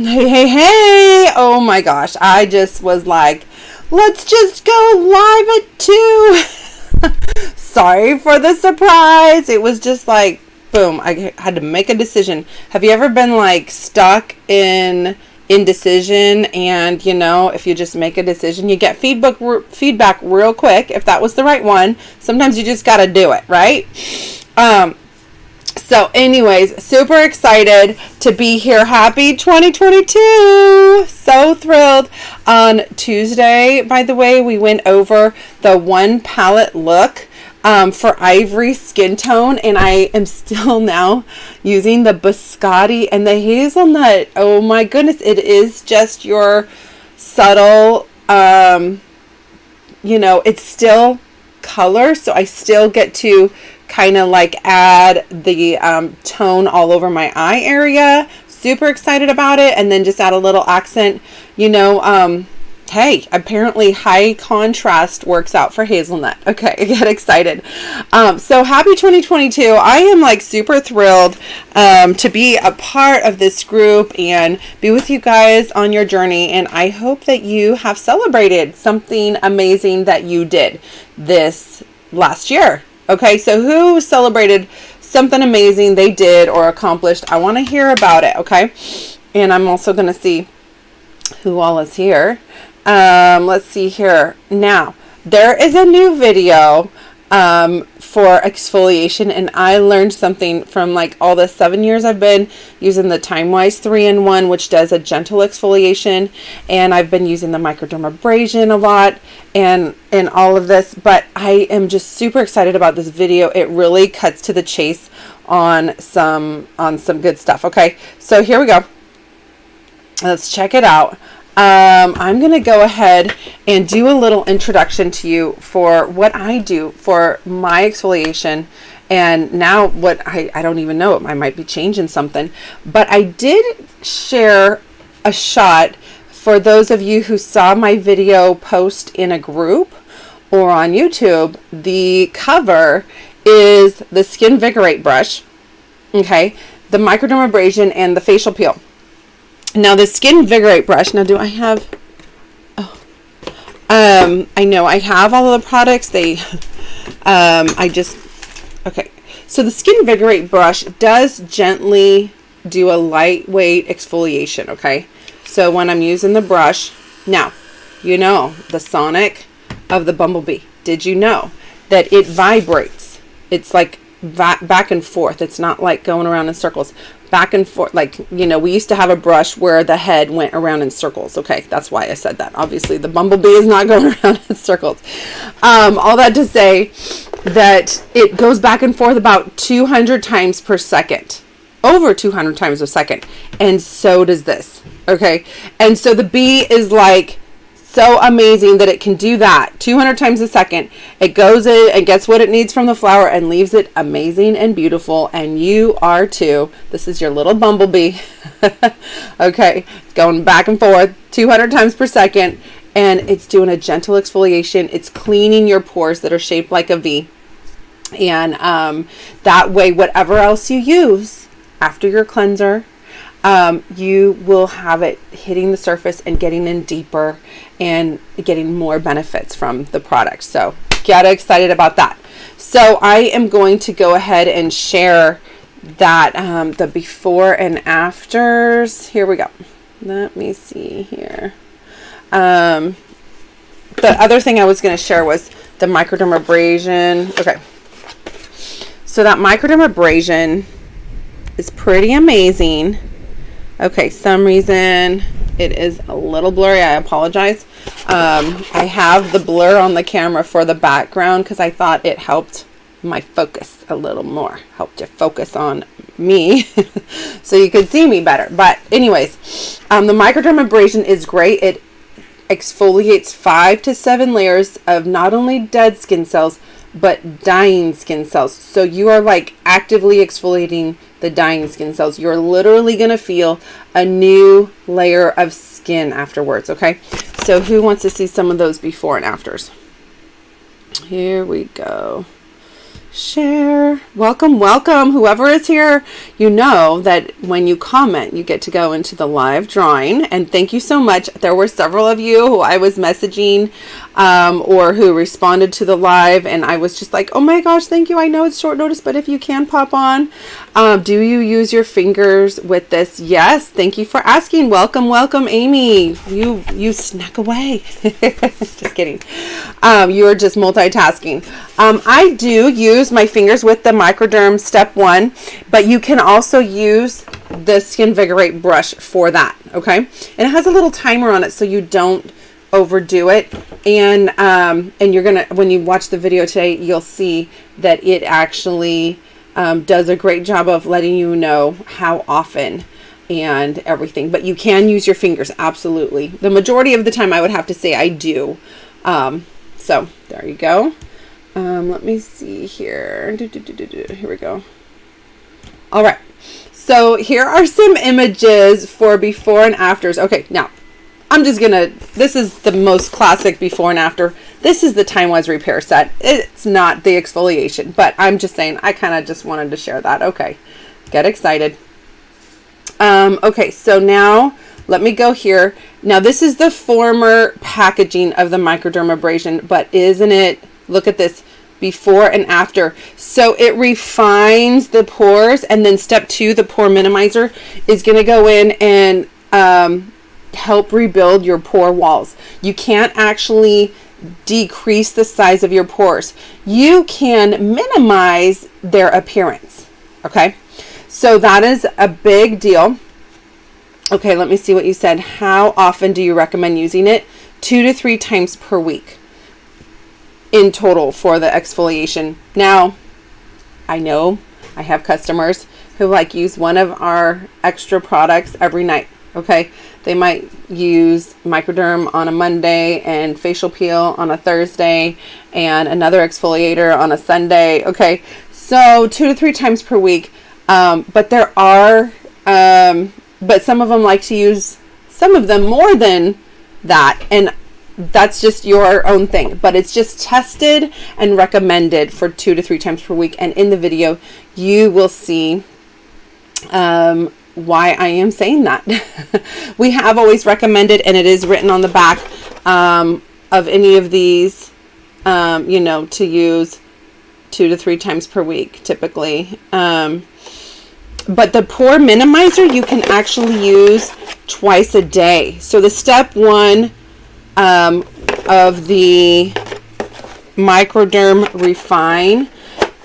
Hey. Oh my gosh. I just was like, let's just go live at 2. Sorry for the surprise. It was just like, boom. I had to make a decision. Have you ever been like stuck in indecision, and you know, if you just make a decision, you get feedback real quick if that was the right one. Sometimes you just got to do it, right? So anyways, super excited to be here. Happy 2022. So thrilled. On Tuesday, by the way, we went over the one palette look for ivory skin tone, and I am still now using the biscotti and the hazelnut. Oh my goodness, it is just your subtle, you know, it's still color, so I still get to kind of like add the tone all over my eye area. Super excited about it. And then just add a little accent, you know. Hey, apparently high contrast works out for hazelnut. Okay, I get excited. So happy 2022. I am like super thrilled to be a part of this group and be with you guys on your journey. And I hope that you have celebrated something amazing that you did this last year. Okay, so who celebrated something amazing they did or accomplished? I want to hear about it, okay? And I'm also going to see who all is here. Let's see here. Now, there is a new video for exfoliation, and I learned something from like all the 7 years I've been using the Timewise 3-in-1, which does a gentle exfoliation, and I've been using the Microdermabrasion a lot and all of this, but I am just super excited about this video. It really cuts to the chase on some good stuff. Okay, so here we go. Let's check it out. I'm going to go ahead and do a little introduction to you for what I do for my exfoliation. And now what I don't even know, I might be changing something, but I did share a shot for those of you who saw my video post in a group or on YouTube. The cover is the Skin Vigorate brush, okay, the Microdermabrasion, and the facial peel. Now the Skin Vigorate brush, now do I have, I know I have all of the products. Okay, so the Skin Vigorate brush does gently do a lightweight exfoliation, okay? So when I'm using the brush, now, you know, the sonic of the bumblebee. Did you know that it vibrates? It's like back and forth. It's not like going around in circles. Back and forth, like, you know, we used to have a brush where the head went around in circles. Okay, that's why I said that. Obviously, the bumblebee is not going around in circles. All that to say that it goes back and forth about 200 times per second. Over 200 times a second. And so does this. Okay, and so the bee is like so amazing that it can do that 200 times a second. It goes in and gets what it needs from the flower and leaves it amazing and beautiful, and you are too. This is your little bumblebee. Okay, it's going back and forth 200 times per second, and it's doing a gentle exfoliation. It's cleaning your pores that are shaped like a V, and that way whatever else you use after your cleanser, you will have it hitting the surface and getting in deeper and getting more benefits from the product. So get excited about that. So I am going to go ahead and share that the before and afters. Here we go. Let me see here. The other thing I was going to share was the Microdermabrasion. Okay. So that Microdermabrasion is pretty amazing. Okay, some reason it is a little blurry. I apologize. I have the blur on the camera for the background because I thought it helped my focus a little more. Helped you focus on me so you could see me better. But anyways, the Microdermabrasion is great. It exfoliates 5 to 7 layers of not only dead skin cells, but dying skin cells. So you are like actively exfoliating the dying skin cells. You're literally going to feel a new layer of skin afterwards. Okay, so who wants to see some of those before and afters? Here we go. share. Welcome, welcome. Whoever is here, you know that when you comment, you get to go into the live drawing. And thank you so much. There were several of you who I was messaging or who responded to the live, and I was just like, oh my gosh, thank you. I know it's short notice, but if you can pop on, do you use your fingers with this? Yes. Thank you for asking. Welcome, welcome, Amy. You snuck away. Just kidding. You are just multitasking. I do use my fingers with the Microderm Step 1, but you can also use the Skin Vigorate brush for that, okay? And it has a little timer on it so you don't overdo it. And you're gonna, when you watch the video today, you'll see that it actually does a great job of letting you know how often and everything. But you can use your fingers, absolutely. The majority of the time, I would have to say I do. So there you go. Let me see here. Here we go. All right. So here are some images for before and afters. Okay, now I'm just gonna, this is the most classic before and after. This is the Timewise repair set. It's not the exfoliation, but I'm just saying, I kind of just wanted to share that. Okay, get excited. Okay, so now let me go here. Now this is the former packaging of the Microdermabrasion, but isn't it, look at this, before and after. So it refines the pores, and then step 2, the pore minimizer, is going to go in and help rebuild your pore walls. You can't actually decrease the size of your pores. You can minimize their appearance. Okay, so that is a big deal. Okay, let me see what you said. How often do you recommend using it? 2 to 3 times per week in total for the exfoliation. Now, I know I have customers who like use one of our extra products every night. Okay, they might use Microderm on a Monday and facial peel on a Thursday and another exfoliator on a Sunday. Okay, so 2 to 3 times per week. But there are, but some of them like to use some of them more than that, and that's just your own thing. But it's just tested and recommended for 2 to 3 times per week. And in the video, you will see why I am saying that. We have always recommended, and it is written on the back of any of these, you know, to use 2 to 3 times per week typically. But the pore minimizer you can actually use twice a day. So the step 1 of the Microderm Refine,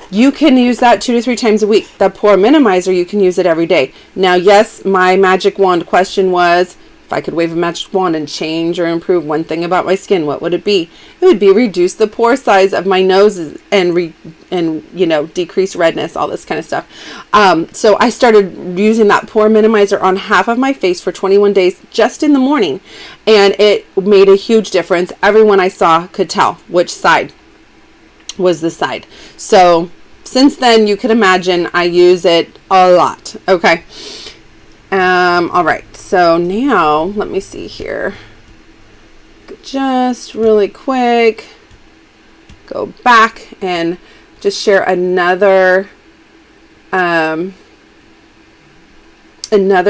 you can use that 2 to 3 times a week. The pore minimizer, you can use it every day. Now, yes, my magic wand question was, if I could wave a magic wand and change or improve one thing about my skin, what would it be? It would be reduce the pore size of my nose and you know, decrease redness, all this kind of stuff. So I started using that pore minimizer on half of my face for 21 days just in the morning, and it made a huge difference. Everyone I saw could tell which side was the side. So since then, you can imagine I use it a lot. Okay. All right. So now let me see here. Just really quick, go back and just share another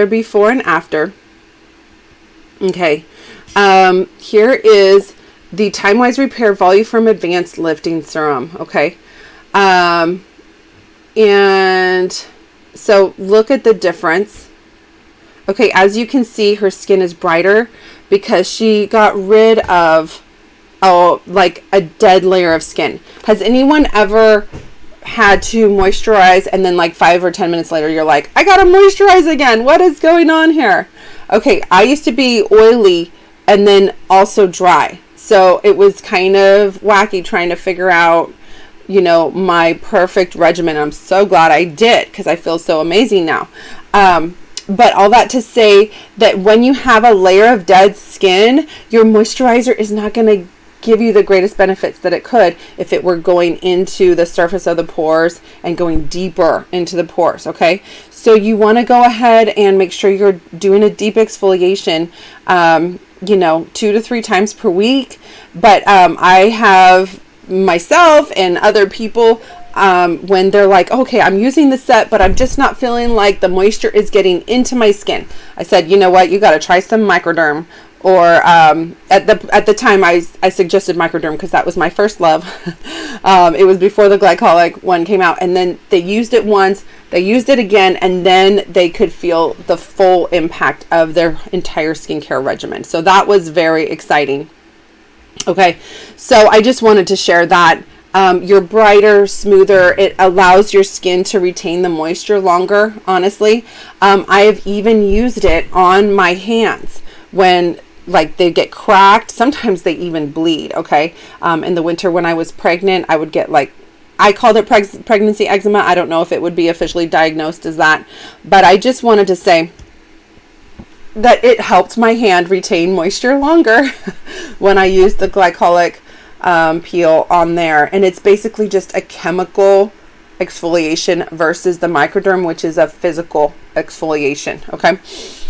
before and after. Okay. Here is the Timewise Repair Voluform Advanced Lifting Serum. Okay. And so look at the difference. Okay, as you can see, her skin is brighter because she got rid of, like a dead layer of skin. Has anyone ever had to moisturize and then like 5 or 10 minutes later, you're like, I gotta moisturize again. What is going on here? Okay, I used to be oily and then also dry. So it was kind of wacky trying to figure out, you know, my perfect regimen. I'm so glad I did because I feel so amazing now. But all that to say that when you have a layer of dead skin, your moisturizer is not going to give you the greatest benefits that it could if it were going into the surface of the pores and going deeper into the pores. Okay, so you want to go ahead and make sure you're doing a deep exfoliation, you know, 2 to 3 times per week. But I have myself and other people, when they're like, okay, I'm using the set, but I'm just not feeling like the moisture is getting into my skin. I said, you know what, you got to try some Microderm. Or at the time I suggested Microderm because that was my first love. It was before the glycolic one came out, and then they used it once, they used it again, and then they could feel the full impact of their entire skincare regimen. So that was very exciting. Okay, so I just wanted to share that. You're brighter, smoother. It allows your skin to retain the moisture longer, honestly. I have even used it on my hands when like they get cracked. Sometimes they even bleed. Okay. In the winter when I was pregnant, I would get like, I called it pregnancy eczema. I don't know if it would be officially diagnosed as that, but I just wanted to say that it helped my hand retain moisture longer when I used the glycolic peel on there. And it's basically just a chemical exfoliation versus the Microderm, which is a physical exfoliation. Okay.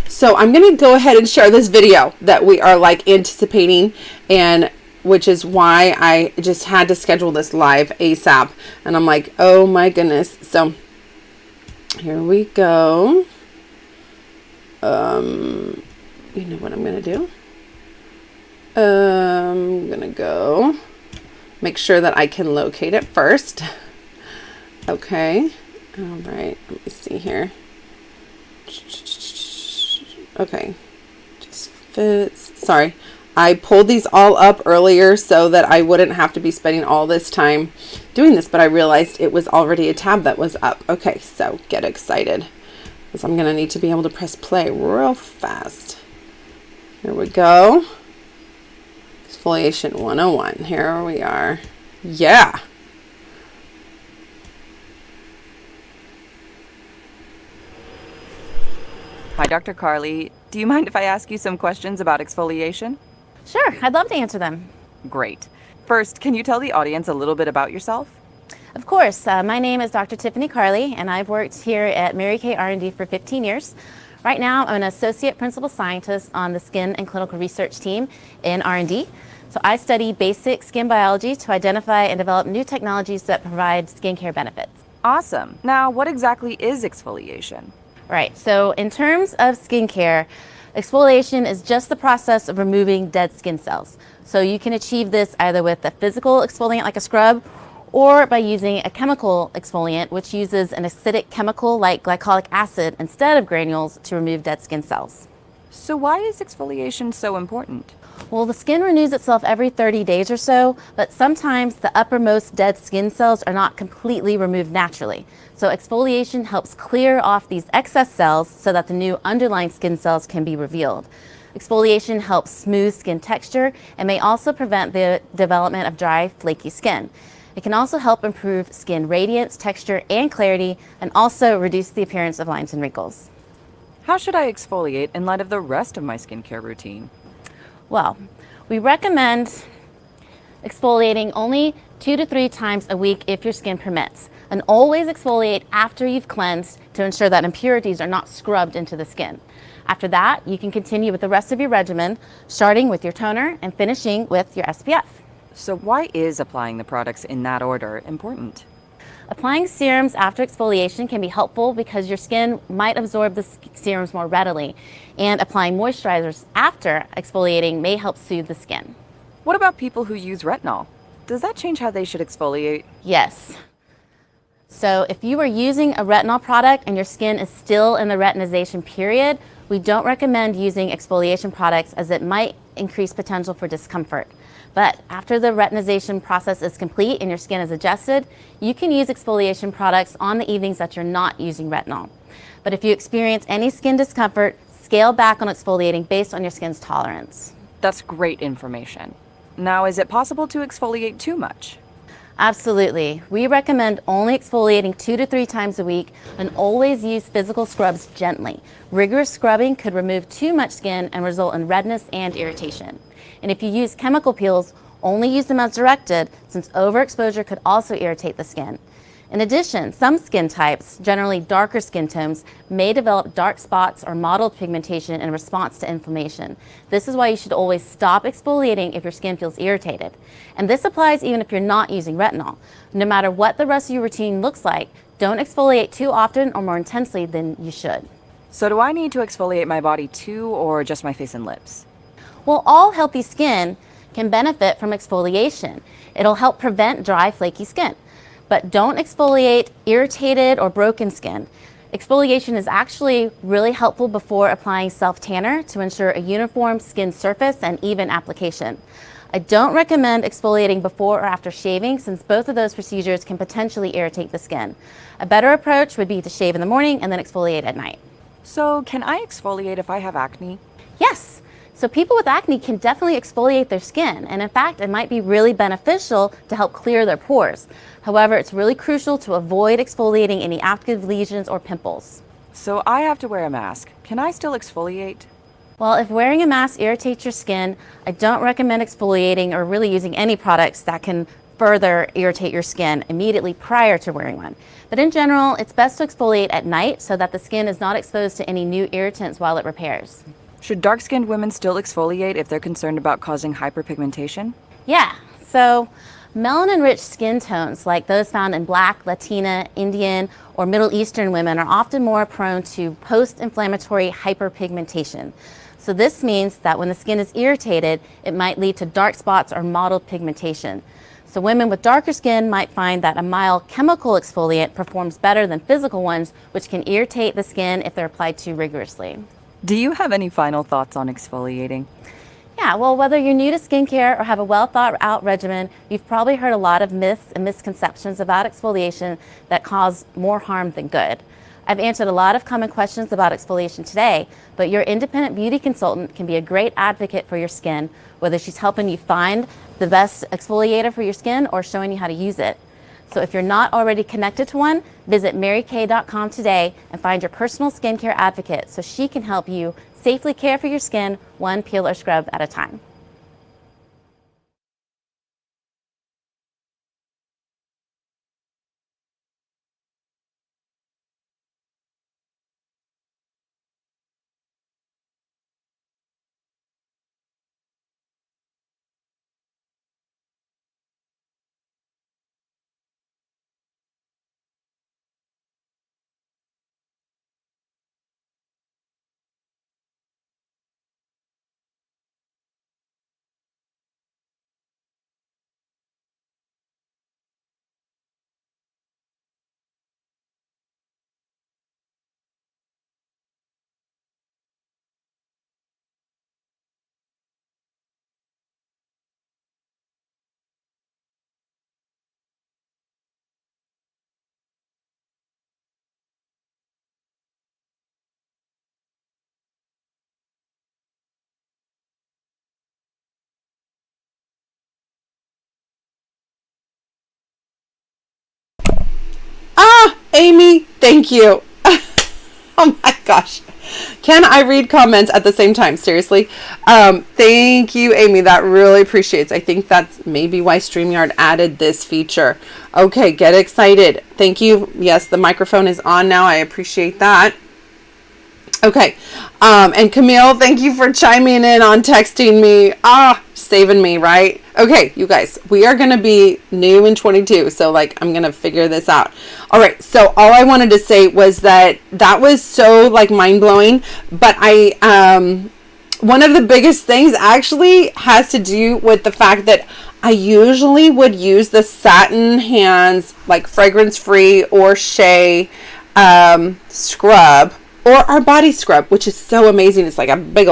So I'm going to go ahead and share this video that we are like anticipating, and which is why I just had to schedule this live ASAP. And I'm like, oh my goodness. So here we go. You know what I'm going to do? I'm going to go make sure that I can locate it first. Okay. All right. Let me see here. Okay, just fits. Sorry, I pulled these all up earlier so that I wouldn't have to be spending all this time doing this, but I realized it was already a tab that was up. Okay, so get excited because I'm going to need to be able to press play real fast. Here we go. Exfoliation 101. Here we are. Yeah. Hi, Dr. Carly. Do you mind if I ask you some questions about exfoliation? Sure, I'd love to answer them. Great. First, can you tell the audience a little bit about yourself? Of course. My name is Dr. Tiffany Carly, and I've worked here at Mary Kay R&D for 15 years. Right now, I'm an associate principal scientist on the skin and clinical research team in R&D. So I study basic skin biology to identify and develop new technologies that provide skincare benefits. Awesome. Now, what exactly is exfoliation? Right, so in terms of skincare, exfoliation is just the process of removing dead skin cells. So you can achieve this either with a physical exfoliant like a scrub, or by using a chemical exfoliant, which uses an acidic chemical like glycolic acid instead of granules to remove dead skin cells. So why is exfoliation so important? Well, the skin renews itself every 30 days or so, but sometimes the uppermost dead skin cells are not completely removed naturally. So exfoliation helps clear off these excess cells so that the new underlying skin cells can be revealed. Exfoliation helps smooth skin texture and may also prevent the development of dry, flaky skin. It can also help improve skin radiance, texture, and clarity, and also reduce the appearance of lines and wrinkles. How should I exfoliate in light of the rest of my skincare routine? Well, we recommend exfoliating only 2 to 3 times a week if your skin permits. And always exfoliate after you've cleansed to ensure that impurities are not scrubbed into the skin. After that, you can continue with the rest of your regimen, starting with your toner and finishing with your SPF. So why is applying the products in that order important? Applying serums after exfoliation can be helpful because your skin might absorb the serums more readily, and applying moisturizers after exfoliating may help soothe the skin. What about people who use retinol? Does that change how they should exfoliate? Yes. So if you are using a retinol product and your skin is still in the retinization period, we don't recommend using exfoliation products as it might increase potential for discomfort. But after the retinization process is complete and your skin is adjusted, you can use exfoliation products on the evenings that you're not using retinol. But if you experience any skin discomfort, scale back on exfoliating based on your skin's tolerance. That's great information. Now, is it possible to exfoliate too much? Absolutely. We recommend only exfoliating 2 to 3 times a week and always use physical scrubs gently. Rigorous scrubbing could remove too much skin and result in redness and irritation. And if you use chemical peels, only use them as directed, since overexposure could also irritate the skin. In addition, some skin types, generally darker skin tones, may develop dark spots or mottled pigmentation in response to inflammation. This is why you should always stop exfoliating if your skin feels irritated. And this applies even if you're not using retinol. No matter what the rest of your routine looks like, don't exfoliate too often or more intensely than you should. So do I need to exfoliate my body too, or just my face and lips? Well, all healthy skin can benefit from exfoliation. It'll help prevent dry, flaky skin. But don't exfoliate irritated or broken skin. Exfoliation is actually really helpful before applying self-tanner to ensure a uniform skin surface and even application. I don't recommend exfoliating before or after shaving, since both of those procedures can potentially irritate the skin. A better approach would be to shave in the morning and then exfoliate at night. So can I exfoliate if I have acne? Yes. So people with acne can definitely exfoliate their skin, and in fact, it might be really beneficial to help clear their pores. However, it's really crucial to avoid exfoliating any active lesions or pimples. So I have to wear a mask. Can I still exfoliate? Well, if wearing a mask irritates your skin, I don't recommend exfoliating or really using any products that can further irritate your skin immediately prior to wearing one. But in general, it's best to exfoliate at night so that the skin is not exposed to any new irritants while it repairs. Should dark-skinned women still exfoliate if they're concerned about causing hyperpigmentation? Yeah, so melanin-rich skin tones like those found in Black, Latina, Indian, or Middle Eastern women are often more prone to post-inflammatory hyperpigmentation. So this means that when the skin is irritated, it might lead to dark spots or mottled pigmentation. So women with darker skin might find that a mild chemical exfoliant performs better than physical ones, which can irritate the skin if they're applied too rigorously. Do you have any final thoughts on exfoliating? Yeah, well, whether you're new to skincare or have a well-thought-out regimen, you've probably heard a lot of myths and misconceptions about exfoliation that cause more harm than good. I've answered a lot of common questions about exfoliation today, but your independent beauty consultant can be a great advocate for your skin, whether she's helping you find the best exfoliator for your skin or showing you how to use it. So if you're not already connected to one, visit marykay.com today and find your personal skincare advocate so she can help you safely care for your skin one peel or scrub at a time. Amy, thank you. Oh my gosh. Can I read comments at the same time? Seriously. Thank you, Amy. That really appreciates. I think that's maybe why StreamYard added this feature. Okay, get excited. Thank you. Yes, the microphone is on now. I appreciate that. Okay. And Camille, thank you for chiming in on texting me. Saving me, right? Okay, you guys, we are going to be new in 22. So like, I'm going to figure this out. All right. So all I wanted to say was that was so like mind blowing, but one of the biggest things actually has to do with the fact that I usually would use the Satin Hands, like fragrance free or Shea, scrub, or our body scrub, which is so amazing. It's like a big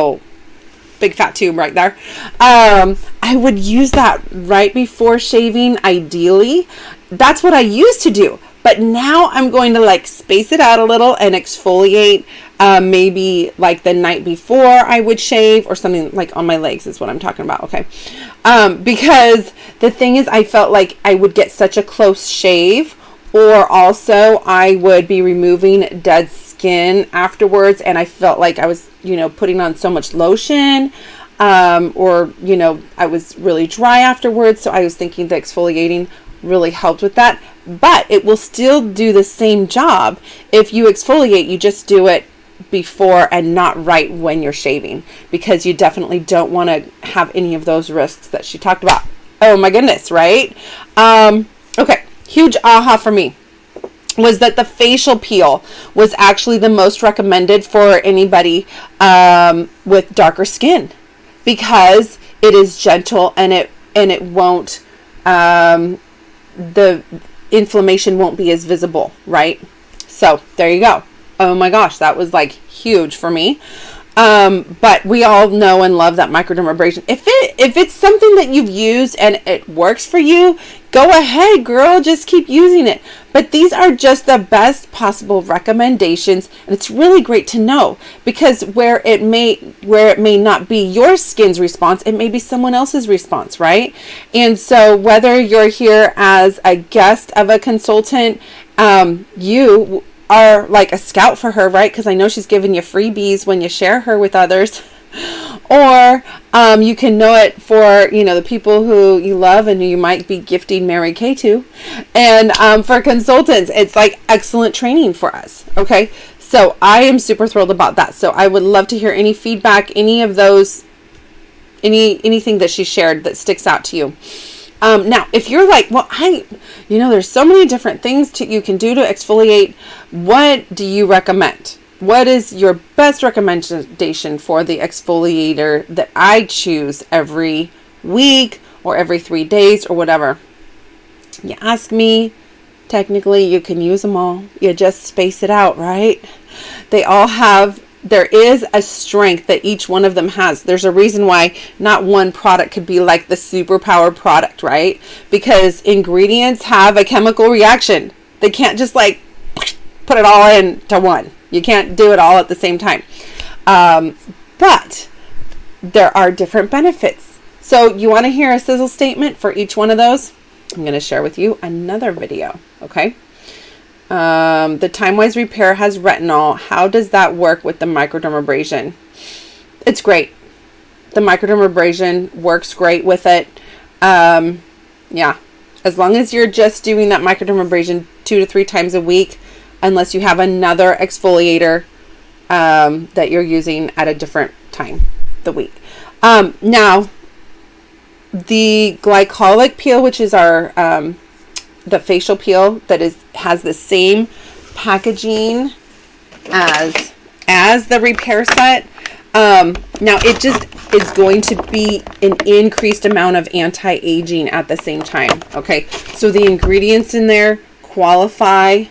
fat tube right there. I would use that right before shaving, ideally. That's what I used to do. But now I'm going to like space it out a little and exfoliate maybe like the night before I would shave, or something like on my legs is what I'm talking about. Okay. Because the thing is, I felt like I would get such a close shave, or also I would be removing dead skin afterwards, and I felt like I was, putting on so much lotion, or, I was really dry afterwards. So I was thinking the exfoliating really helped with that. but it will still do the same job. If you exfoliate, you just do it before and not right when you're shaving, because you definitely don't want to have any of those risks that she talked about. Oh my goodness, right? Okay, huge aha for me was that the facial peel was actually the most recommended for anybody with darker skin, because it is gentle and it won't the inflammation won't be as visible, right? So there you go. Oh my gosh, that was like huge for me. But we all know and love that microdermabrasion. If it's something that you've used and it works for you, go ahead, girl, just keep using it. But these are just the best possible recommendations, and it's really great to know, because where it may not be your skin's response, it may be someone else's response, right? And so whether you're here as a guest of a consultant, you are like a scout for her, right? Because I know she's giving you freebies when you share her with others. Or you can know it for, the people who you love and who you might be gifting Mary Kay to. And for consultants, it's like excellent training for us. Okay, so I am super thrilled about that. So I would love to hear any feedback, any of those, anything that she shared that sticks out to you. Now, if you're like, well, there's so many different things you can do to exfoliate. What do you recommend? What is your best recommendation for the exfoliator that I choose every week or every 3 days or whatever? You ask me, technically you can use them all. You just space it out, right? There is a strength that each one of them has. There's a reason why not one product could be like the superpower product, right? Because ingredients have a chemical reaction. They can't just like put it all into one. You can't do it all at the same time. But there are different benefits. So you want to hear a sizzle statement for each one of those? I'm going to share with you another video, okay? The Timewise Repair has retinol. How does that work with the microdermabrasion? It's great. The microdermabrasion works great with it. Yeah, as long as you're just doing that microdermabrasion 2 to 3 times a week, unless you have another exfoliator that you're using at a different time the week. Now, the Glycolic Peel, which is our the facial peel that has the same packaging as the repair set. Now it just is going to be an increased amount of anti-aging at the same time. Okay, so the ingredients in there qualify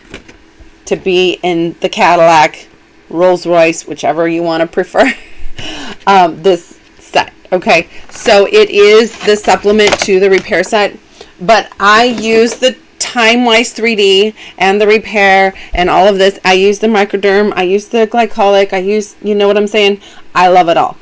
to be in the Cadillac, Rolls Royce, whichever you want to prefer, this set. Okay, so it is the supplement to the repair set, but I use the Timewise 3D and the repair and all of this. I use the microderm, I use the glycolic, I use, you know what I'm saying? I love it all.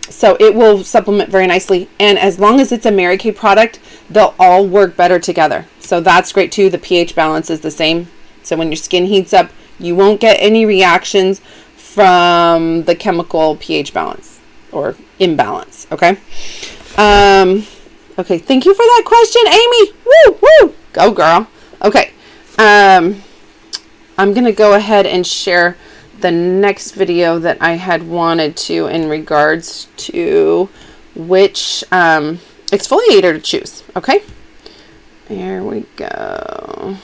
So it will supplement very nicely, and as long as it's a Mary Kay product, they'll all work better together. So that's great too. The pH balance is the same. So when your skin heats up, you won't get any reactions from the chemical pH balance or imbalance. Okay. Okay. Thank you for that question, Amy. Woo, woo. Go girl. Okay. I'm going to go ahead and share the next video that I had wanted to in regards to which exfoliator to choose. Okay. There we go.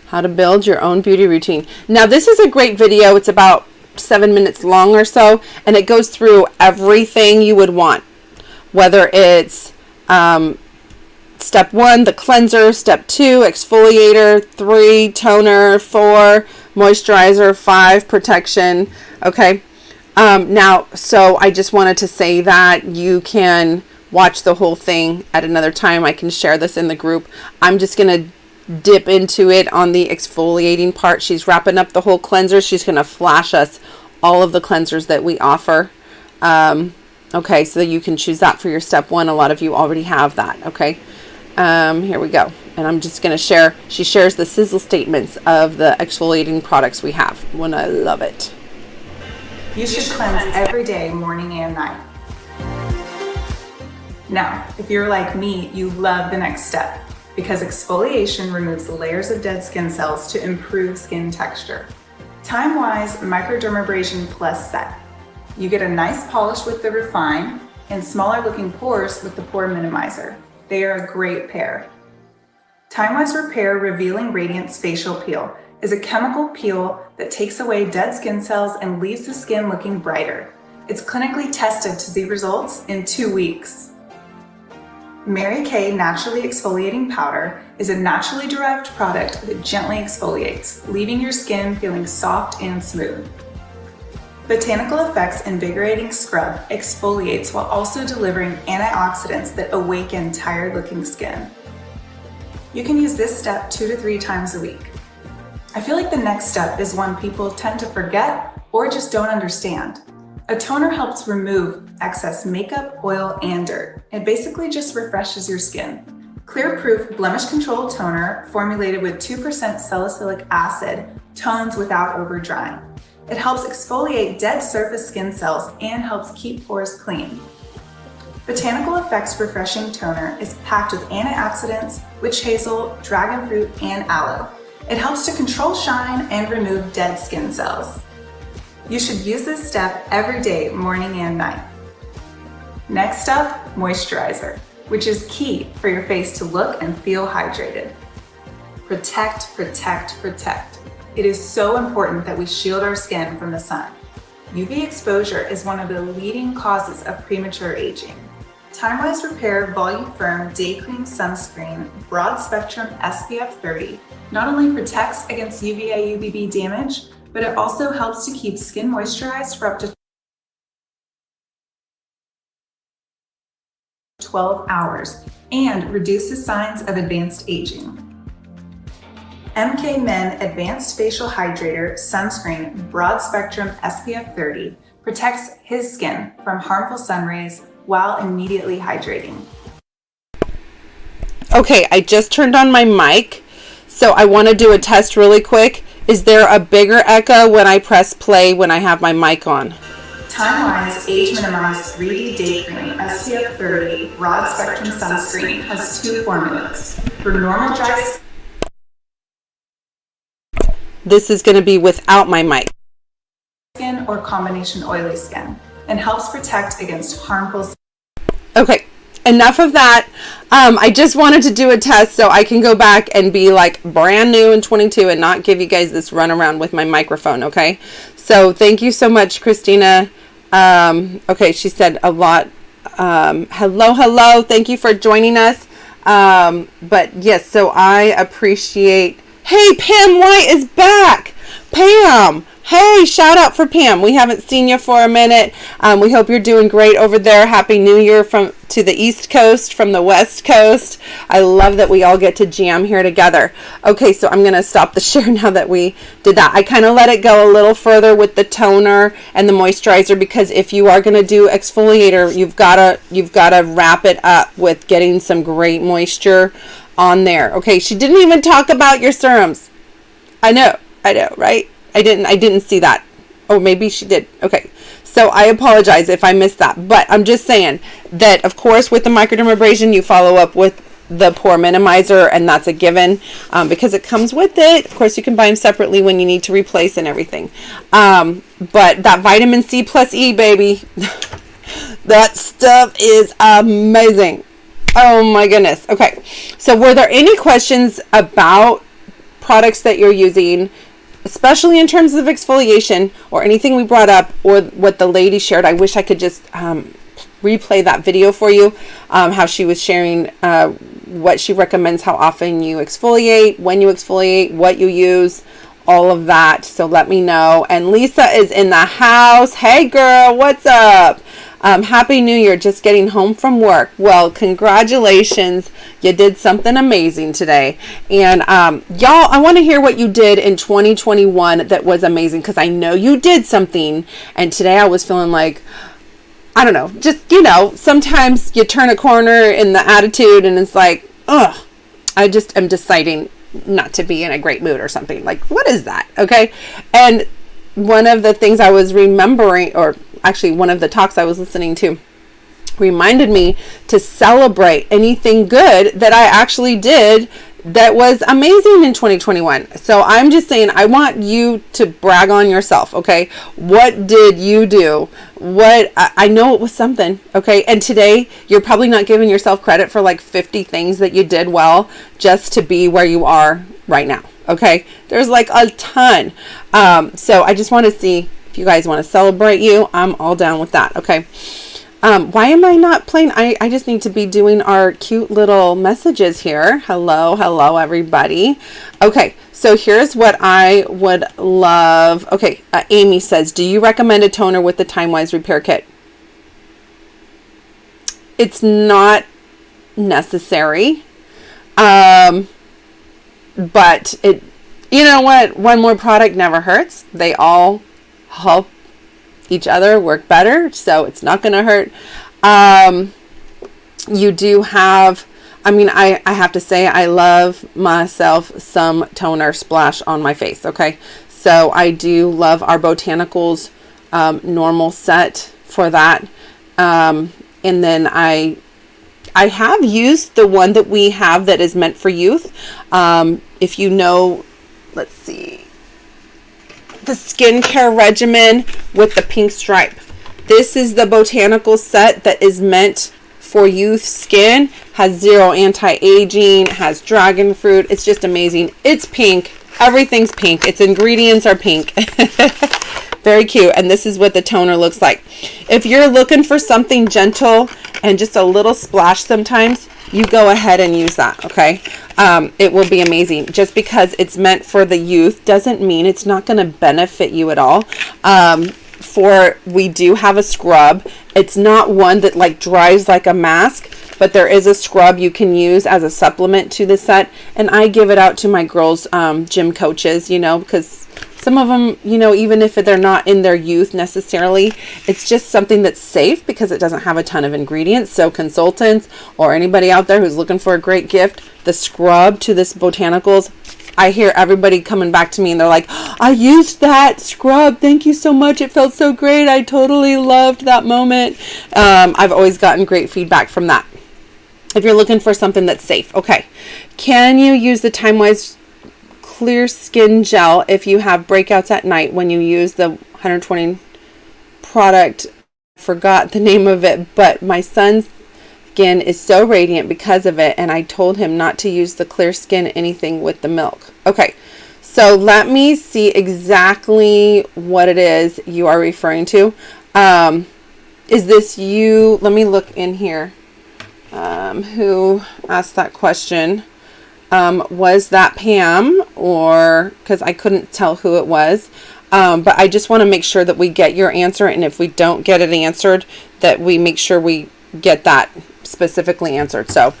How to build your own beauty routine. Now this is a great video. It's about 7 minutes long or so, and it goes through everything you would want, whether it's step 1, the cleanser, step 2, exfoliator, 3, toner, 4, moisturizer, 5, protection. Okay. Now, so I just wanted to say that you can watch the whole thing at another time. I can share this in the group. I'm just going to dip into it on the exfoliating part. She's wrapping up the whole cleanser. She's going to flash us all of the cleansers that we offer. Okay, so you can choose that for your step 1. A lot of you already have that. Okay, here we go. And I'm just going to share. She shares the sizzle statements of the exfoliating products we have. When I love it. You should cleanse every day, morning and night. Now, if you're like me, you love the next step because exfoliation removes the layers of dead skin cells to improve skin texture. Timewise Microdermabrasion Plus set. You get a nice polish with the Refine and smaller looking pores with the Pore Minimizer. They are a great pair. Timewise Repair Revealing Radiance Facial Peel is a chemical peel that takes away dead skin cells and leaves the skin looking brighter. It's clinically tested to see results in 2 weeks. Mary Kay Naturally Exfoliating Powder is a naturally derived product that gently exfoliates, leaving your skin feeling soft and smooth. Botanical Effects Invigorating Scrub exfoliates while also delivering antioxidants that awaken tired-looking skin. You can use this step 2 to 3 times a week. I feel like the next step is one people tend to forget or just don't understand. A toner helps remove excess makeup, oil, and dirt. It basically just refreshes your skin. Clear-proof blemish control toner formulated with 2% salicylic acid tones without over-drying. It helps exfoliate dead surface skin cells and helps keep pores clean. Botanical Effects Refreshing Toner is packed with antioxidants, witch hazel, dragon fruit, and aloe. It helps to control shine and remove dead skin cells. You should use this step every day, morning and night. Next up, moisturizer, which is key for your face to look and feel hydrated. Protect, protect, protect. It is so important that we shield our skin from the sun. UV exposure is one of the leading causes of premature aging. Timewise Repair Volume Firm Day Cream Sunscreen Broad Spectrum SPF 30 not only protects against UVA UVB damage, but it also helps to keep skin moisturized for up to 12 hours and reduces signs of advanced aging. MK Men Advanced Facial Hydrator Sunscreen Broad Spectrum SPF 30 protects his skin from harmful sun rays while immediately hydrating. Okay, I just turned on my mic, so I want to do a test really quick. Is there a bigger echo when I press play when I have my mic on? Timewise Age Minimized 3D Day Cream SPF 30 Broad Spectrum Sunscreen has 2 formulas. For normal dry This is going to be without my mic. skin or combination oily skin and helps protect against harmful. Okay, enough of that. I just wanted to do a test so I can go back and be like brand new in 22 and not give you guys this run around with my microphone, okay? So thank you so much, Christina. Okay, she said a lot. Hello. Thank you for joining us. But yes, so I appreciate... Hey, Pam White is back. Pam, hey, shout out for Pam. We haven't seen you for a minute. We hope you're doing great over there. Happy New Year to the East Coast from the West Coast. I love that we all get to jam here together. Okay, so I'm going to stop the share now that we did that. I kind of let it go a little further with the toner and the moisturizer because if you are going to do exfoliator, you've got to wrap it up with getting some great moisture on there. Okay, she didn't even talk about your serums. I know, right? I didn't see that. Oh, maybe she did. Okay. So I apologize if I missed that. But I'm just saying that, of course, with the microdermabrasion, you follow up with the pore minimizer, and that's a given because it comes with it. Of course, you can buy them separately when you need to replace and everything. But that vitamin C plus E, baby, that stuff is amazing. Oh my goodness. Okay. So were there any questions about products that you're using, especially in terms of exfoliation or anything we brought up or what the lady shared? I wish I could just replay that video for you, how she was sharing what she recommends, how often you exfoliate, when you exfoliate, what you use, all of that. So let me know. And Lisa is in the house. Hey girl, what's up? Happy New Year, just getting home from work. Well, congratulations. You did something amazing today. And y'all, I want to hear what you did in 2021 that was amazing because I know you did something. And today I was feeling like, I don't know, just, sometimes you turn a corner in the attitude and it's like, ugh, I just am deciding not to be in a great mood or something. Like, what is that? Okay. And one of the things I was remembering, or actually one of the talks I was listening to, reminded me to celebrate anything good that I actually did that was amazing in 2021. So I'm just saying, I want you to brag on yourself, okay? What did you do? I know it was something, okay? And today, you're probably not giving yourself credit for like 50 things that you did well just to be where you are right now, okay? There's like a ton. So I just want to see if you guys want to celebrate you. I'm all down with that, okay? Why am I not playing? I just need to be doing our cute little messages here. Hello, everybody. Okay, so here's what I would love. Okay, Amy says, do you recommend a toner with the Timewise Repair Kit? It's not necessary. But you know what? One more product never hurts. They all help each other work better, so it's not going to hurt. You do have, I have to say, I love myself some toner splash on my face, okay? So I do love our Botanicals normal set for that. And then I have used the one that we have that is meant for youth. If you know, let's see, the skincare regimen with the pink stripe. This is the Botanical set that is meant for youth skin. Has zero anti-aging, has dragon fruit. It's just amazing. It's pink. Everything's pink. Its ingredients are pink. Very cute. And this is what the toner looks like. If you're looking for something gentle and just a little splash sometimes, you go ahead and use that, okay? It will be amazing. Just because it's meant for the youth doesn't mean it's not going to benefit you at all. We do have a scrub. It's not one that like dries like a mask, but there is a scrub you can use as a supplement to the set. And I give it out to my girls, gym coaches, you know, because some of them, you know, even if they're not in their youth necessarily, it's just something that's safe because it doesn't have a ton of ingredients. So consultants or anybody out there who's looking for a great gift, the scrub to this Botanicals, I hear everybody coming back to me and they're like, I used that scrub. Thank you so much. It felt so great. I totally loved that moment. I've always gotten great feedback from that. If you're looking for something that's safe. Okay. Can you use the Timewise Clear Skin Gel if you have breakouts at night when you use the 120 product? I forgot the name of it, but my son's skin is so radiant because of it, and I told him not to use the clear skin anything with the milk. Okay, so let me see exactly what it is you are referring to. Is this you? Let me look in here. Who asked that question? Was that Pam, or because I couldn't tell who it was, but I just want to make sure that we get your answer, and if we don't get it answered, that we make sure we get that specifically answered. So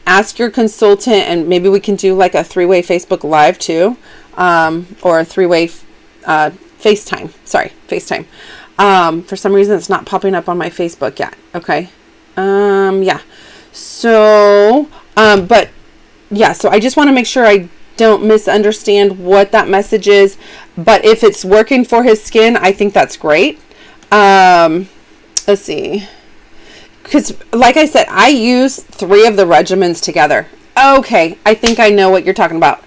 ask your consultant, and maybe we can do like a 3-way Facebook Live too, or a 3-way FaceTime. For some reason it's not popping up on my Facebook yet. Okay. Yeah. So but yeah, so I just want to make sure I don't misunderstand what that message is, but if it's working for his skin, I think that's great. Let's see, because like I said, I use 3 of the regimens together. Okay, I think I know what you're talking about.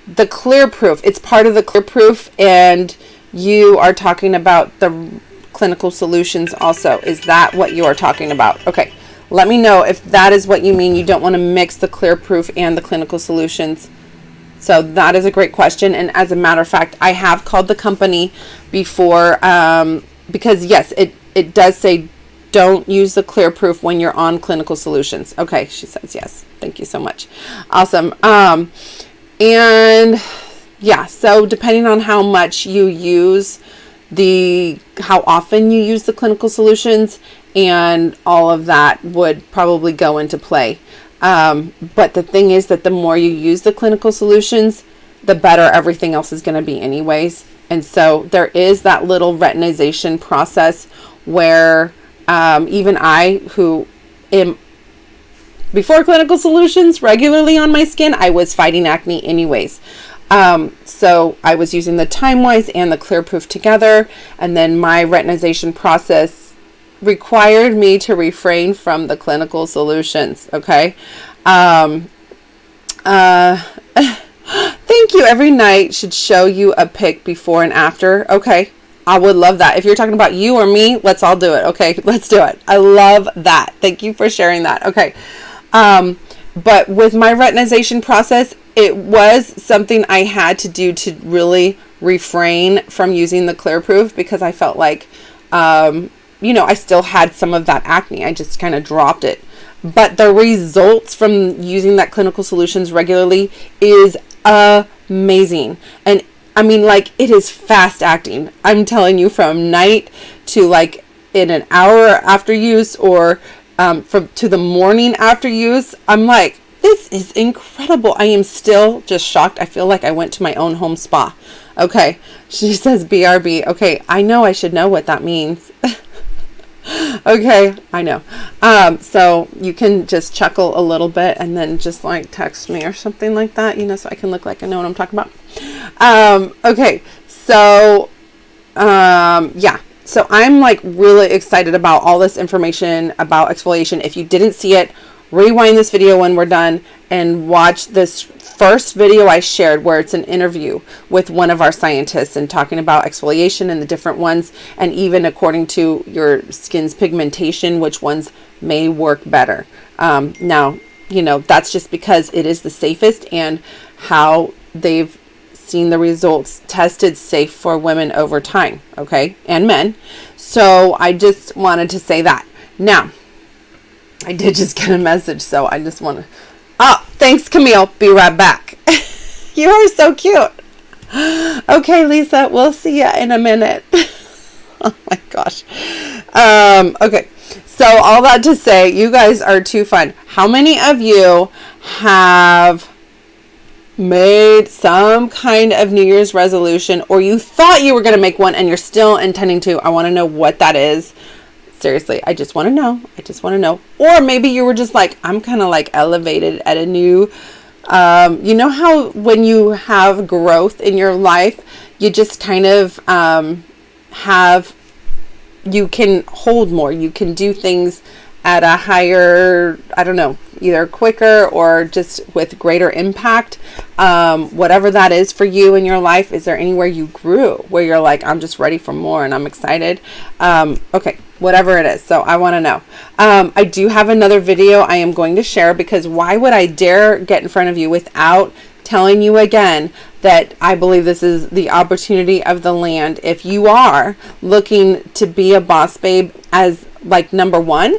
The Clear Proof, it's part of the Clear Proof, and you are talking about the Clinical Solutions also. Is that what you are talking about? Okay. Let me know if that is what you mean. You don't want to mix the Clear Proof and the Clinical Solutions. So that is a great question. And as a matter of fact, I have called the company before, because yes, it does say don't use the Clear Proof when you're on Clinical Solutions. Okay, she says yes. Thank you so much. Awesome. And yeah, so depending on how much you use how often you use the Clinical Solutions and all of that would probably go into play. But the thing is that the more you use the Clinical Solutions, the better everything else is going to be anyways. And so there is that little retinization process where even I, who am before Clinical Solutions regularly on my skin, I was fighting acne anyways. So I was using the Timewise and the Clear Proof together, and then my retinization process required me to refrain from the clinical solutions. Okay. Thank you. Every night should show you a pic before and after. Okay. I would love that. If you're talking about you or me, let's all do it. Okay. Let's do it. I love that. Thank you for sharing that. Okay. But with my retinization process, it was something I had to do to really refrain from using the Clear Proof, because I felt like, I still had some of that acne. I just kind of dropped it. But the results from using that clinical solutions regularly is amazing. And I mean, like, it is fast acting. I'm telling you, from night to like in an hour after use, or to the morning after use, I'm like, this is incredible. I am still just shocked. I feel like I went to my own home spa. Okay. She says BRB. Okay. I know I should know what that means. Okay. I know. So you can just chuckle a little bit and then just like text me or something like that, so I can look like I know what I'm talking about. Okay. So, yeah. So I'm like really excited about all this information about exfoliation. If you didn't see it, rewind this video when we're done and watch this first video I shared, where it's an interview with one of our scientists and talking about exfoliation and the different ones, and even according to your skin's pigmentation, which ones may work better. Now, that's just because it is the safest, and how they've seen the results tested safe for women over time, okay, and men. So I just wanted to say that. Now, I did just get a message, so I just want to... Oh, thanks, Camille. Be right back. You are so cute. Okay, Lisa, we'll see you in a minute. Oh, my gosh. Okay, so all that to say, you guys are too fun. How many of you have made some kind of New Year's resolution, or you thought you were going to make one and you're still intending to? I want to know what that is. Seriously, I just want to know. I just want to know. Or maybe you were just like, I'm kind of like elevated at a new, you know how when you have growth in your life, you just kind of you can hold more. You can do things at a higher, I don't know, either quicker or just with greater impact. Whatever that is for you in your life, is there anywhere you grew where you're like, I'm just ready for more and I'm excited? Okay, whatever it is. So I want to know. I do have another video I am going to share, because why would I dare get in front of you without telling you again that I believe this is the opportunity of the land. If you are looking to be a boss babe as like number one,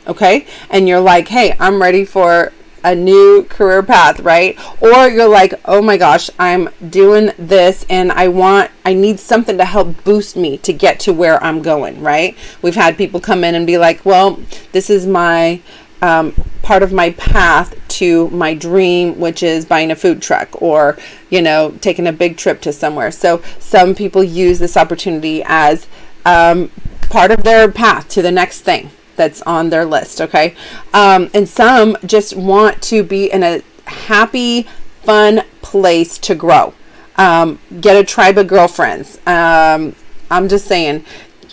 okay, and you're like, hey, I'm ready for a new career path, right? Or you're like, oh my gosh, I'm doing this and I need something to help boost me to get to where I'm going, right? We've had people come in and be like, well, this is my part of my path to my dream, which is buying a food truck, or taking a big trip to somewhere. So some people use this opportunity as part of their path to the next thing that's on their list, okay? And some just want to be in a happy, fun place to grow. Get a tribe of girlfriends. I'm just saying,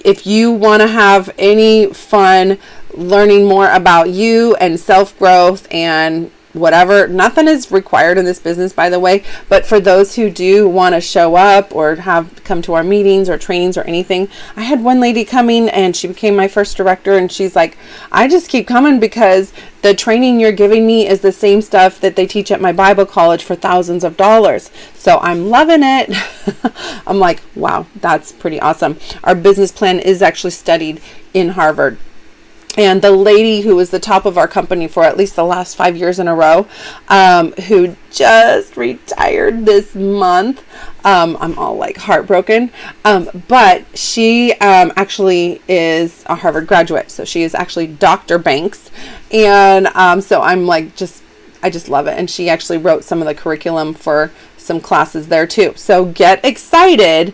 if you want to have any fun learning more about you and self-growth and whatever, nothing is required in this business, by the way, but for those who do want to show up or come to our meetings or trainings or anything. I had one lady coming and she became my first director, and she's like, I just keep coming because the training you're giving me is the same stuff that they teach at my Bible college for thousands of dollars. So I'm loving it. I'm like, wow, that's pretty awesome. Our business plan is actually studied in Harvard. And the lady who was the top of our company for at least the last 5 years in a row, who just retired this month, I'm all like heartbroken, but she actually is a Harvard graduate. So she is actually Dr. Banks. And so I'm like, I just love it. And she actually wrote some of the curriculum for some classes there too. So get excited.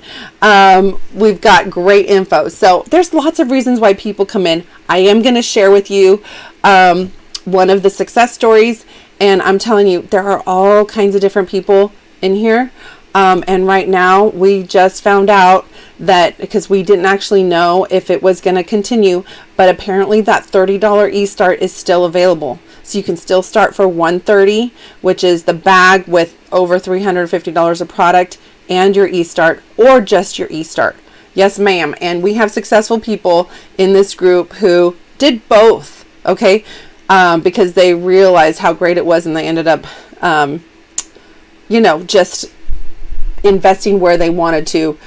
We've got great info. So there's lots of reasons why people come in. I am going to share with you one of the success stories. And I'm telling you, there are all kinds of different people in here. And right now we just found out that, because we didn't actually know if it was going to continue, but apparently that $30 e-start is still available. So you can still start for $130, which is the bag with over $350 of product and your e-start, or just your e-start. Yes, ma'am. And we have successful people in this group who did both, okay? Because they realized how great it was, and they ended up, just investing where they wanted to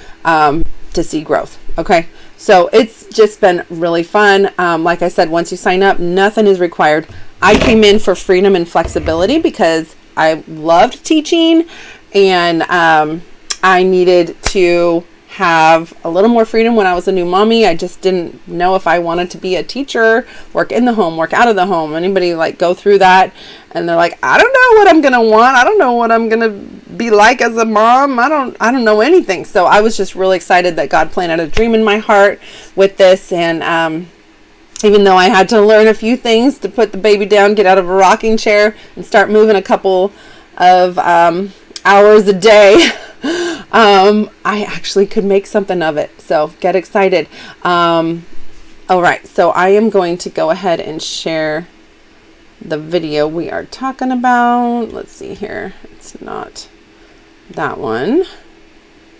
see growth. Okay. So it's just been really fun. Like I said, once you sign up, nothing is required. I came in for freedom and flexibility because I loved teaching, and I needed to have a little more freedom when I was a new mommy. I just didn't know if I wanted to be a teacher, work in the home, work out of the home. Anybody like go through that and they're like, I don't know what I'm going to want. I don't know what I'm going to be like as a mom. I don't know anything. So I was just really excited that God planted a dream in my heart with this. And even though I had to learn a few things to put the baby down, get out of a rocking chair and start moving a couple of hours a day, I actually could make something of it. So get excited. All right. So I am going to go ahead and share the video we are talking about. Let's see here. It's not that one.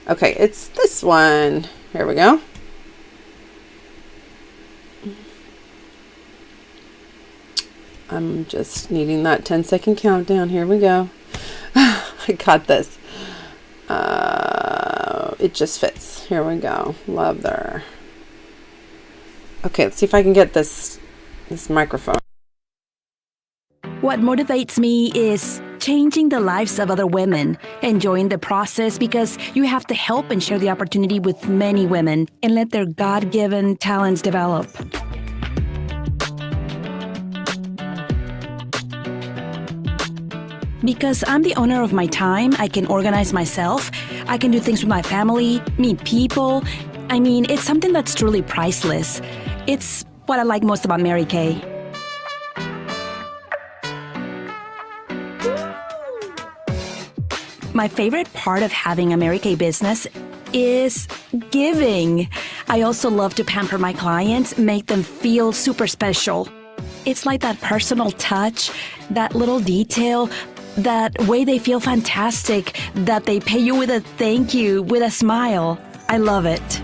Okay. It's this one. Here we go. I'm just needing that 10-second countdown. Here we go. I got this. It just fits. Here we go. Love there. Okay, let's see if I can get this microphone. What motivates me is changing the lives of other women, enjoying the process because you have to help and share the opportunity with many women and let their God-given talents develop. Because I'm the owner of my time, I can organize myself, I can do things with my family, meet people. I mean, it's something that's truly priceless. It's what I like most about Mary Kay. My favorite part of having a Mary Kay business is giving. I also love to pamper my clients, make them feel super special. It's like that personal touch, that little detail, that way they feel fantastic, that they pay you with a thank you, with a smile. I love it.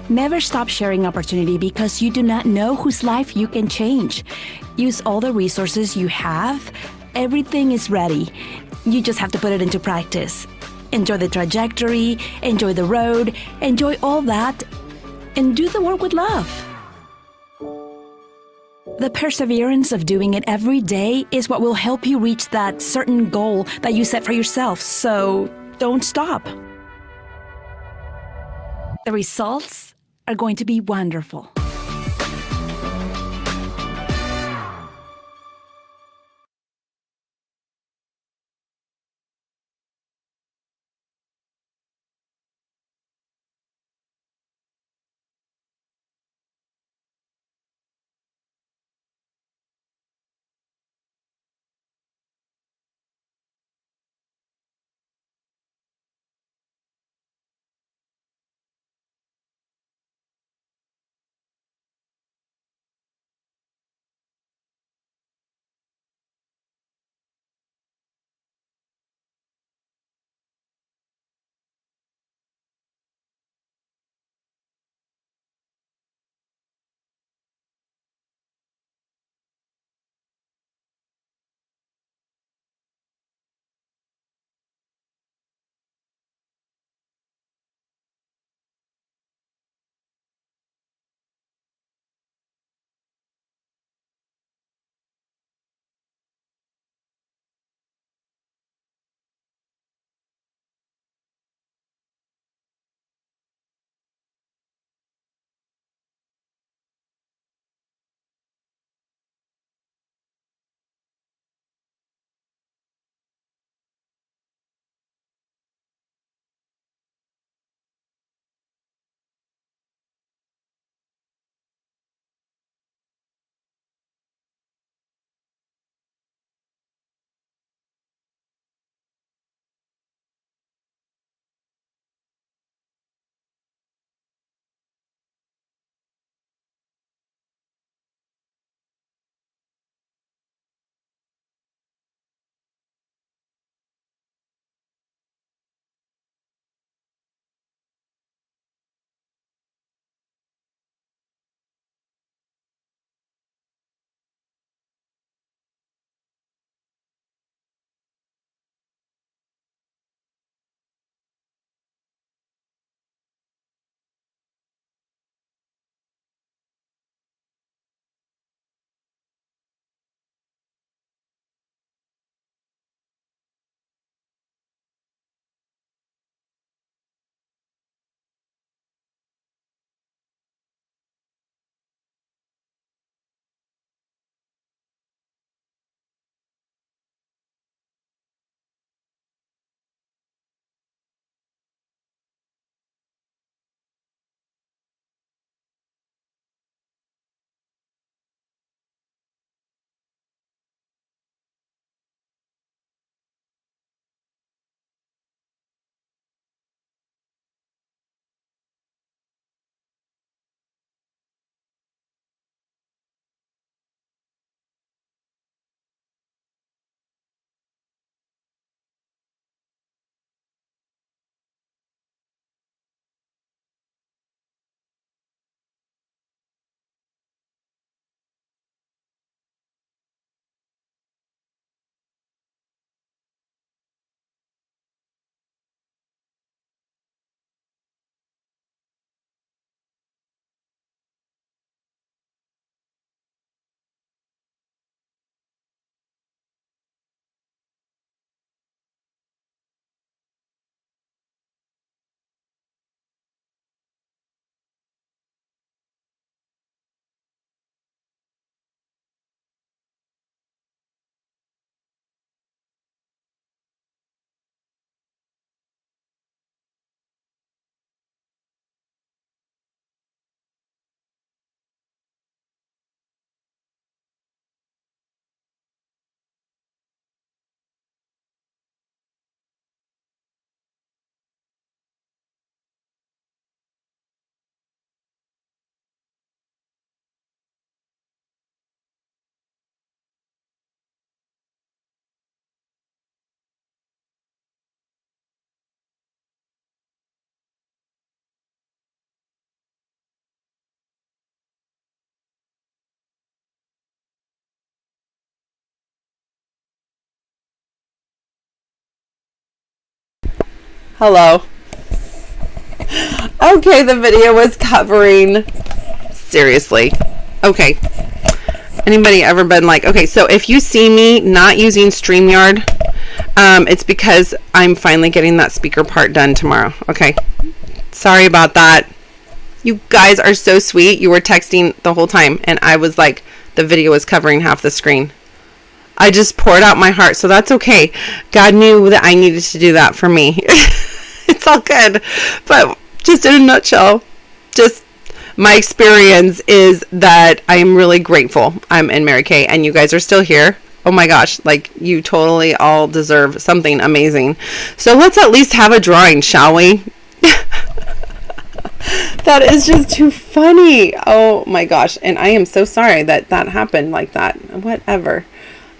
Never stop sharing opportunity because you do not know whose life you can change. Use all the resources you have. Everything is ready. You just have to put it into practice. Enjoy the trajectory, enjoy the road, enjoy all that, and do the work with love. The perseverance of doing it every day is what will help you reach that certain goal that you set for yourself, so don't stop. The results are going to be wonderful. Hello. Okay, the video was covering, seriously. Okay. Anybody ever been like, okay, so if you see me not using StreamYard, it's because I'm finally getting that speaker part done tomorrow. Okay. Sorry about that. You guys are so sweet. You were texting the whole time, and I was like, the video was covering half the screen. I just poured out my heart, so that's okay. God knew that I needed to do that for me. It's all good. But just in a nutshell, just my experience is that I am really grateful I'm in Mary Kay, and you guys are still here. Oh my gosh, like, you totally all deserve something amazing. So let's at least have a drawing, shall we? That is just too funny. Oh my gosh. And I am so sorry that that happened like that. Whatever.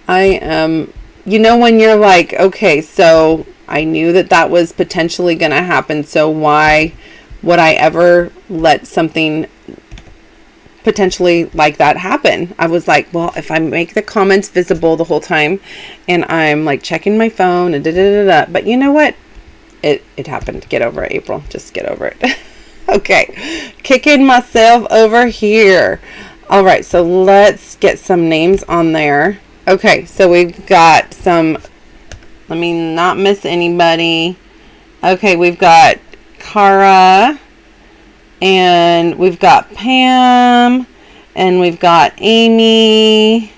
I am, you know, when you're like, okay, so I knew that that was potentially going to happen. So why would I ever let something potentially like that happen? I was like, well, if I make the comments visible the whole time and I'm like checking my phone and da-da-da-da, but you know what? It happened. Get over it, April. Just get over it. Okay, kicking myself over here. All right, so let's get some names on there. Okay, so we've got some, let me not miss anybody. Okay, we've got Cara, and we've got Pam, and we've got Amy.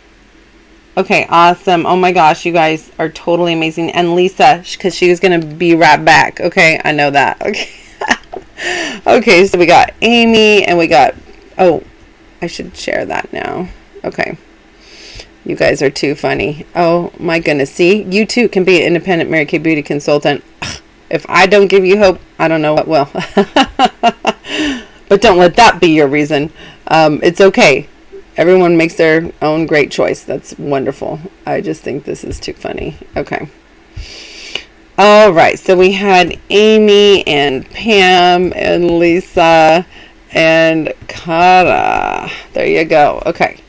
Okay, awesome. Oh my gosh, you guys are totally amazing. And Lisa, because she was going to be right back. Okay, I know that. Okay. Okay, so we got Amy, and we got, oh, I should share that now. Okay. You guys are too funny. Oh my goodness. See, you too can be an independent Mary Kay beauty consultant. If I don't give you hope, I don't know what will. But don't let that be your reason. It's okay. Everyone makes their own great choice. That's wonderful. I just think this is too funny. Okay. All right, so we had Amy and Pam and Lisa and Cara. There you go. Okay,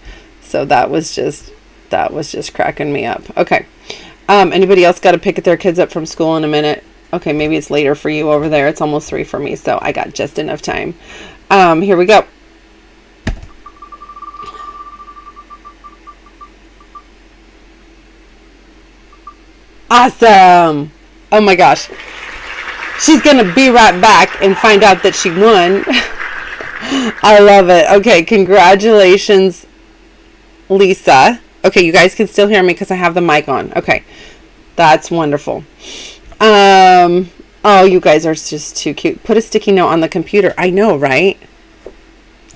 so that was just cracking me up. Okay, anybody else got to pick their kids up from school in a minute? Okay, maybe it's later for you over there. It's almost 3 for me, so I got just enough time. Here we go. Awesome. Oh my gosh. She's going to be right back and find out that she won. I love it. Okay, congratulations, Lisa. Okay, you guys can still hear me because I have the mic on. Okay, that's wonderful. Oh, you guys are just too cute. Put a sticky note on the computer. I know, right?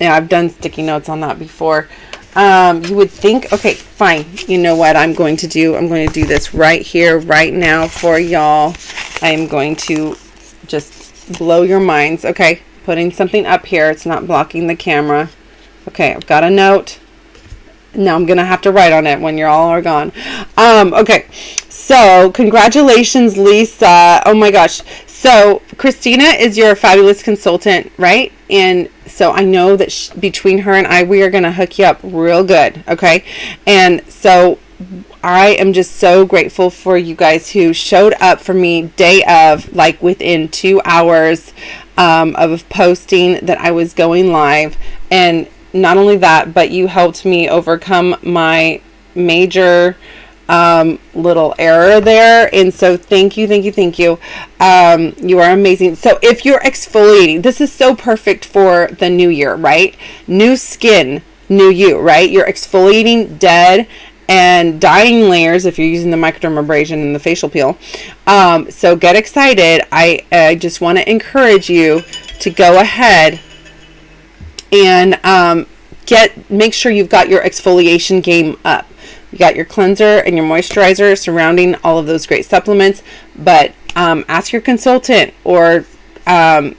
Yeah, I've done sticky notes on that before. You would think, okay, fine. You know what I'm going to do? I'm going to do this right here, right now for y'all. I'm going to just blow your minds. Okay, putting something up here. It's not blocking the camera. Okay, I've got a note. Now I'm going to have to write on it when you all are gone. Okay, so congratulations, Lisa. Oh my gosh. So Christina is your fabulous consultant, right? And so I know that between her and I, we are going to hook you up real good. Okay. And so I am just so grateful for you guys who showed up for me day of, like within 2 hours of posting that I was going live. And not only that, but you helped me overcome my major little error there. And so thank you. You are amazing. So if you're exfoliating, this is so perfect for the new year, right? New skin, new you, right? You're exfoliating dead and dying layers if you're using the microdermabrasion and the facial peel. So get excited. I just want to encourage you to go ahead and make sure you've got your exfoliation game up. You got your cleanser and your moisturizer surrounding all of those great supplements, but ask your consultant or find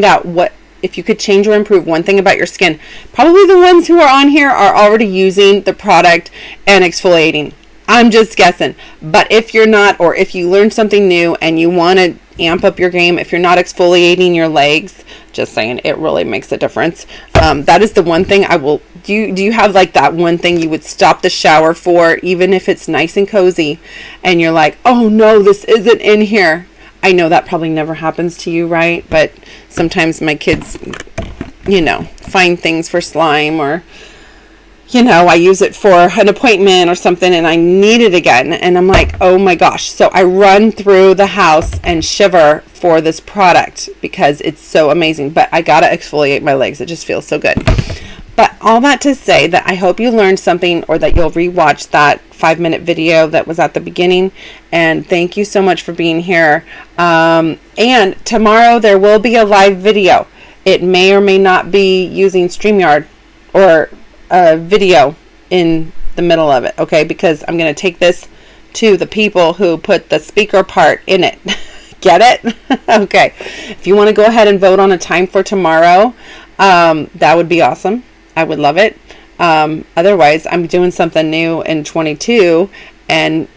out what if you could change or improve one thing about your skin. Probably the ones who are on here are already using the product and exfoliating. I'm just guessing. But if you're not, or if you learned something new and you want to amp up your game, if you're not exfoliating your legs, just saying, it really makes a difference. That is the one thing I will do. You have like that one thing you would stop the shower for, even if it's nice and cozy and you're like, oh no, this isn't in here. I know that probably never happens to you, right? But sometimes my kids, find things for slime, or I use it for an appointment or something and I need it again. And I'm like, oh my gosh. So I run through the house and shiver for this product because it's so amazing. But I gotta exfoliate my legs. It just feels so good. But all that to say that I hope you learned something, or that you'll rewatch that 5-minute video that was at the beginning. And thank you so much for being here. And tomorrow there will be a live video. It may or may not be using StreamYard or a video in the middle of it, okay? Because I'm going to take this to the people who put the speaker part in it. Get it? Okay. If you want to go ahead and vote on a time for tomorrow, that would be awesome. I would love it. Otherwise, I'm doing something new in 22 and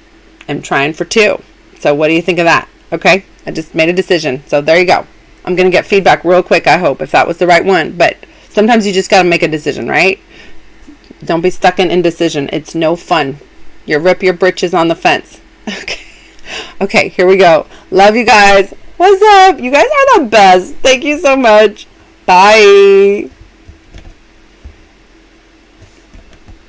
I'm trying for 2. So what do you think of that? Okay? I just made a decision. So there you go. I'm going to get feedback real quick, I hope, if that was the right one. But sometimes you just got to make a decision, right? Don't be stuck in indecision. It's no fun. You rip your britches on the fence. Okay, here we go. Love you guys. What's up? You guys are the best. Thank you so much. Bye.